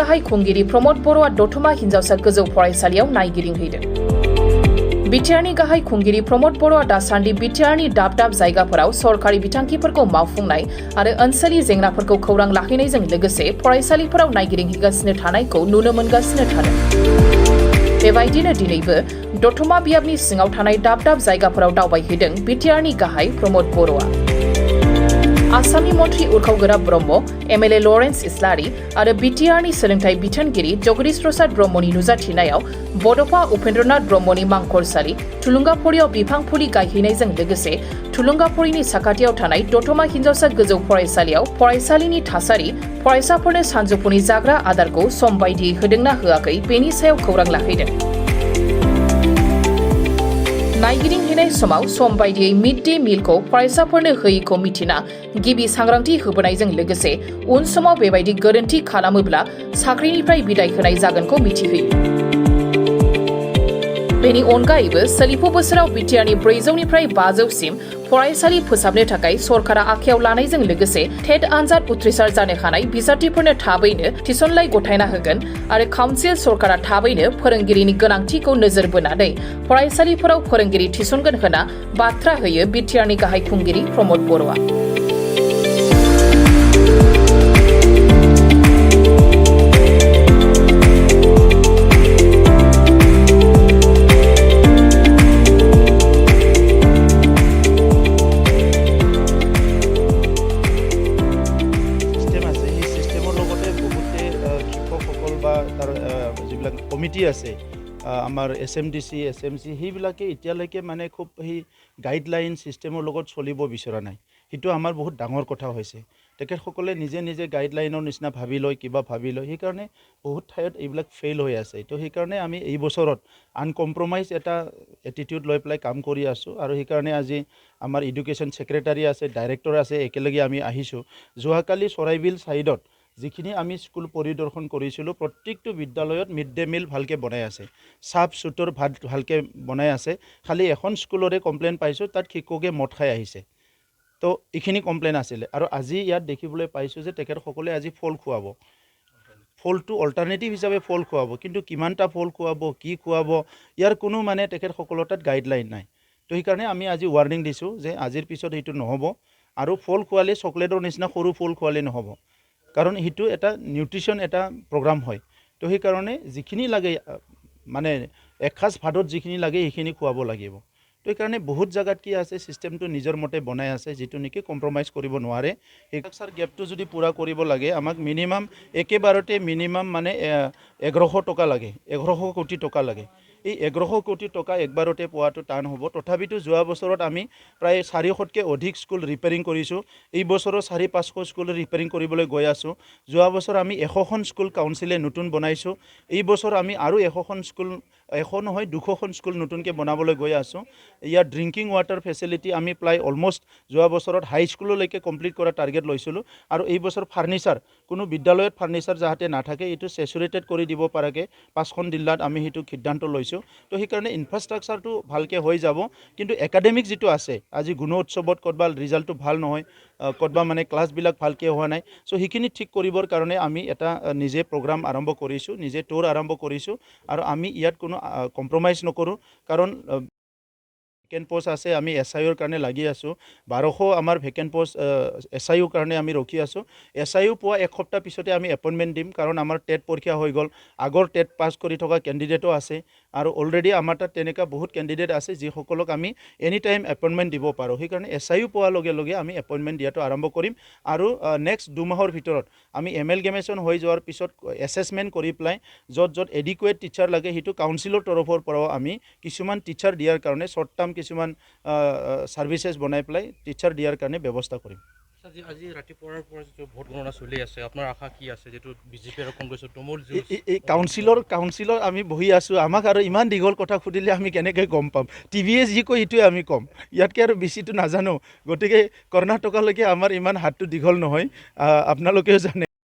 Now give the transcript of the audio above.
गाहाय खुंगिरि प्रमद बर'आ दतमा हिनजावसा गोजौ फरायसालियाव नायगिदिंहैदों। बिटिआरनि गाहाय खुंगिरि प्रमद बर'आ दासान्दि बिटिआरनि दाब दाब जायगाफोराव सरकारि बिथांखिफोरखौ मावफुंनाय आरो ओनसोलनि जेंनाफोरखौ खौरां लाहैनायजों लोगोसे फरायसालिफोराव नायगिदिंहैगासिनो थानायखौ नुनो मोनगासिनो थादों। बेबायदिनो दिनैबो दतमा बियाबनि सिङाव थानाय दाब दाब जायगाफोराव दावबायहैदों बिटिआरनि गाहाय प्रमद बर'आ। आसामनि मन्थ्रि उरखावगोरा ब्रह्म, एमएलए लरेन्स इस्लारि आरो बिटिआरनि सोलोंथाइ बिथोनगिरि जगदीश प्रसाद ब्रह्मनि नुजाथिनायाव बड'फा उपेन्द्रनाथ ब्रह्मनि मांखरसालि थुलुंगाफुरियाव बिफां फुलि गायहैनायजों लोगोसे थुलुंगाफुरिनि साखाथियाव थानाय दतमा हिनजावसा गोजौ फरायसालियाव फरायसालिनि थासारि, फरायसाफोरनो सानजौफुनि जाग्रा आदारखौ सम बायदियै होदोंना होआखै बेनि सायाव खौरां लाहैदों। नायगिदिंहैनाय समाव सम बायदियै मिड डे मिलखौ फरायसाफोरनो होयैखौ मिथिना गिबि सांग्रांथि होबोनायजों लोगोसे उन समाव बेबायदि गोरोन्थि खालामोब्ला साख्रिनिफ्राय बिदाय होनाय जागोनखौ मिथिहोयो। बेनि अनगायैबो सोलिफु बोसोराव बिटिआरनि 400निफ्राय 500सिम फरायसालि फोसाबनो थाखाय सरकारा आखायाव लानायजों लोगोसे टेट आनजाद उथ्रिसार जानो हानाय बिजाथिफोरनो थाबैनो थिसनलाइ गथायना होगोन आरो काउन्सिल सरकारा थाबैनो फोरोंगिरिनि गोनांथिखौ नोजोर बोनानै फरायसालिफोराव फोरोंगिरि थिसनगोन होना बाथ्रा होयो बिटिआरनि गाहाय खुंगिरि प्रमद बर'आ। যিবিলাক কমিটি আছে আমাৰ SMDC, SMC সেইবিলাকে এতিয়ালৈকে মানে খুব সেই গাইডলাইন ছিষ্টেমৰ লগত চলিব বিচৰা নাই। সেইটো আমাৰ বহুত ডাঙৰ কথা হৈছে। তেখেতসকলে নিজে নিজে গাইডলাইনৰ নিচিনা ভাবি লয়, কিবা ভাবি লয়, সেইকাৰণে বহুত ঠাইত এইবিলাক ফেইল হৈ আছে। তো সেইকাৰণে আমি এই বছৰত আনকম্প্ৰমাইজ এটা এটিটিউড লৈ পেলাই কাম কৰি আছোঁ আৰু সেইকাৰণে আজি আমাৰ এডুকেশ্যন ছেক্ৰেটাৰী আছে, ডাইৰেক্টৰ আছে, একেলগে আমি আহিছোঁ। যোৱাকালি চৰাইবিল ছাইডত যিখিনি আমি স্কুল পৰিদৰ্শন কৰিছিলোঁ প্ৰত্যেকটো বিদ্যালয়ত মিড ডে মিল ভালকৈ বনাই আছে, চাফ চুতৰ ভাত ভালকৈ বনাই আছে। খালি এখন স্কুলৰে কমপ্লেইন পাইছোঁ, তাত শিক্ষকে মদ খাই আহিছে। তো এইখিনি কমপ্লেইন আছিলে আৰু আজি ইয়াত দেখিবলৈ পাইছোঁ যে তেখেতসকলে আজি ফল খুৱাব, ফলটো অল্টাৰনেটিভ হিচাপে ফল খুৱাব, কিন্তু কিমানটা ফল খুৱাব, কি খুৱাব, ইয়াৰ কোনো মানে তেখেতসকলৰ তাত গাইডলাইন নাই। তো সেইকাৰণে আমি আজি ৱাৰ্ণিং দিছোঁ যে আজিৰ পিছত সেইটো নহ'ব আৰু ফল খোৱালে চকলেটৰ নিচিনা সৰু ফল খোৱালে নহ'ব, কাৰণ সেইটো এটা নিউট্ৰিশ্যন এটা প্ৰগ্ৰাম হয়। তো সেইকাৰণে যিখিনি লাগে মানে এসাঁজ ভাতত যিখিনি লাগে সেইখিনি খুৱাব লাগিব। তো সেইকাৰণে বহুত জেগাত কি আছে ছিষ্টেমটো নিজৰ মতে বনাই আছে, যিটো নেকি কম্প্ৰমাইজ কৰিব নোৱাৰে। সেই গেপটো যদি পূৰা কৰিব লাগে আমাক মিনিমাম একেবাৰতে মিনিমাম মানে 1100 টকা লাগে, 1100 কোটি টকা লাগে। এই 1100 কোটি টকা একবাৰতে পোৱাটো টান হ'ব। তথাপিতো যোৱা বছৰত আমি প্ৰায় 400তকৈ অধিক স্কুল ৰিপেয়াৰিং কৰিছোঁ। এই বছৰৰ 400-500 স্কুল ৰিপেয়াৰিং কৰিবলৈ গৈ আছোঁ। যোৱা বছৰ আমি 100খন স্কুল কাউন্সিলে নতুন বনাইছোঁ। এই বছৰ আমি আৰু 100খন স্কুল, 100 নহয় 200খন স্কুল নতুনকৈ বনাবলৈ গৈ আছোঁ। ইয়াত ড্ৰিংকিং ৱাটাৰ ফেচিলিটি আমি প্ৰায় অলমষ্ট যোৱা বছৰত হাইস্কুললৈকে কমপ্লিট কৰা টাৰ্গেট লৈছিলোঁ। আৰু এই বছৰ ফাৰ্নিচাৰ, কোনো বিদ্যালয়ত ফাৰ্নিচাৰ যাতে নাথাকে এইটো চেচুৰেটেড কৰি দিব পৰাকৈ 5খন জিলাত আমি সেইটো সিদ্ধান্ত লৈছোঁ। তো সেইকাৰণে ইনফ্ৰাষ্ট্ৰাকচাৰটো ভালকৈ হৈ যাব, কিন্তু একাডেমিক যিটো আছে, আজি গুণোৎসৱত ক'ৰবা ৰিজাল্টটো ভাল নহয়, ক'ৰবা মানে ক্লাছবিলাক ভালকৈ হোৱা নাই। চ' সেইখিনি ঠিক কৰিবৰ কাৰণে আমি এটা নিজে প্ৰগ্ৰাম আৰম্ভ কৰিছোঁ, নিজে টুৰ আৰম্ভ কৰিছোঁ আৰু আমি ইয়াত কোনো কম্প্ৰমাইজ নকৰোঁ। কাৰণ ভেকেণ্ট পোষ্ট আছে, আমি SIOৰ কাৰণে লাগি আছোঁ। 1200 আমাৰ ভেকেণ্ট পোষ্ট SIOৰ কাৰণে আমি ৰখি আছোঁ। SIO পোৱা এক সপ্তাহ পিছতে আমি এপইণ্টমেণ্ট দিম, কাৰণ আমাৰ টেট পৰীক্ষা হৈ গ'ল, আগৰ টেট পাছ কৰি থকা কেণ্ডিডেটো আছে আৰু অলৰেডি আমাৰ তাত তেনেকুৱা বহুত কেণ্ডিডেট আছে যিসকলক আমি এনি টাইম এপইণ্টমেণ্ট দিব পাৰোঁ। সেইকাৰণে SIO পোৱাৰ লগে লগে আমি এপইণ্টমেণ্ট দিয়াটো আৰম্ভ কৰিম আৰু নেক্সট 2 মাহৰ ভিতৰত আমি এমেলগেমেশ্যন হৈ যোৱাৰ পিছত এছেছমেণ্ট কৰি পেলাই য'ত য'ত এডিকুৱেট টিচাৰ লাগে সেইটো কাউন্সিলৰ তৰফৰ পৰাও আমি কিছুমান টিচাৰ দিয়াৰ কাৰণে শ্বৰ্ট টাৰ্ম কিছুমান ছাৰ্ভিচেছ বনাই পেলাই টিচাৰ দিয়াৰ কাৰণে ব্যৱস্থা কৰিম। আজি ৰাতিপুৱাৰ পৰা যিটো ভোট গণনা চলি আছে, আপোনাৰ আশা কি আছে? যিটো বিজেপি আৰু কংগ্ৰেছৰ তুমুল এই কাউন্সিলৰ আমি বহি আছোঁ, আমাক আৰু ইমান দীঘল কথা সুধিলে আমি কেনেকৈ গম পাম? টিভিয়ে যি কয় সেইটোৱে আমি ক'ম, ইয়াতকৈ আৰু বেছিটো নাজানো। গতিকে কৰ্ণাটকালৈকে আমাৰ ইমান হাতটো দীঘল নহয়, আপোনালোকেও জানে।